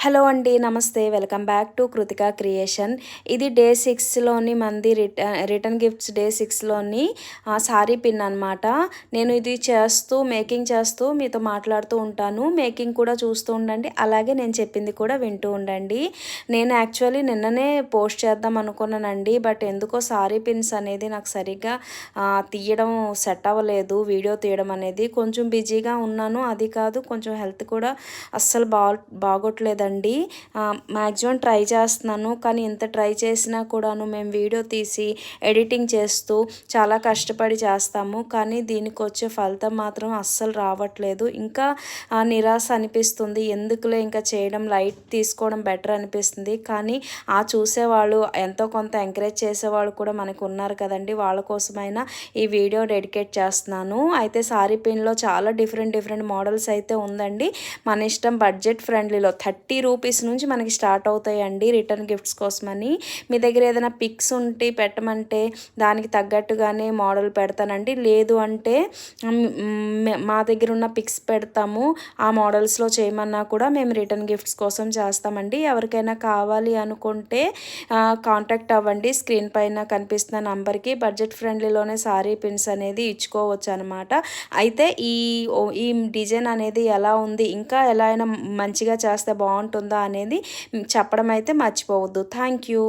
Hello అండి. నమస్తే. Welcome back to Kritika creation. ఇది డే 6లోని మంది రిటర్న్ గిఫ్ట్స్ డే 6లోని సారీ పిన్ అనమాట. నేను ఇది మేకింగ్ చేస్తూ మీతో మాట్లాడుతూ ఉంటాను. మేకింగ్ కూడా చూస్తూ ఉండండి. అలాగే నేను చెప్పింది కూడా వింటూ ఉండండి. నేను యాక్చువల్లీ నిన్ననే పోస్ట్ చేద్దాం అనుకున్నానండి. బట్ ఎందుకో సారీ పిన్స్ అనేది నాకు సరిగ్గా తీయడం సెట్ అవ్వలేదు. వీడియో తీయడం అనేది కొంచెం బిజీగా ఉన్నాను. అది కాదు, కొంచెం హెల్త్ కూడా అస్సలు బాగోట్లేదు. మ్యాక్సిమం ట్రై చేస్తున్నాను. కానీ ఇంత ట్రై చేసినా కూడాను మేము వీడియో తీసి ఎడిటింగ్ చేస్తూ చాలా కష్టపడి చేస్తాము. కానీ దీనికి వచ్చే ఫలితం మాత్రం అస్సలు రావట్లేదు. ఇంకా నిరాశ అనిపిస్తుంది. ఎందుకులే ఇంకా చేయడం, లైట్ తీసుకోవడం బెటర్ అనిపిస్తుంది. కానీ చూసేవాళ్ళు ఎంతో కొంత ఎంకరేజ్ చేసేవాళ్ళు కూడా మనకు ఉన్నారు కదండి. వాళ్ళ కోసమైనా ఈ వీడియో డెడికేట్ చేస్తున్నాను. అయితే సారీ పిన్లో చాలా డిఫరెంట్ మోడల్స్ అయితే ఉందండి. మన ఇష్టం. బడ్జెట్ ఫ్రెండ్లీలో 30 రూపీస్ నుంచి మనకి స్టార్ట్ అవుతాయండి రిటర్న్ గిఫ్ట్స్ కోసమని. మీ దగ్గర ఏదైనా పిక్స్ ఉంటే పెట్టమంటే దానికి తగ్గట్టుగానే మోడల్ పెడతానండి. లేదు అంటే మా దగ్గర ఉన్న పిక్స్ పెడతాము. ఆ మోడల్స్లో చేయమన్నా కూడా మేము రిటర్న్ గిఫ్ట్స్ కోసం చేస్తామండి. ఎవరికైనా కావాలి అనుకుంటే కాంటాక్ట్ అవ్వండి. స్క్రీన్ పైన కనిపిస్తున్న నంబర్కి. బడ్జెట్ ఫ్రెండ్లీలోనే సారీ పిన్స్ అనేది ఇచ్చుకోవచ్చు అనమాట. అయితే ఈ డిజైన్ అనేది ఎలా ఉంది, ఇంకా ఎలా అయినా మంచిగా చేస్తే బాగుంటుందా అనేది చెప్పడం అయితే మర్చిపోవద్దు. Thank you.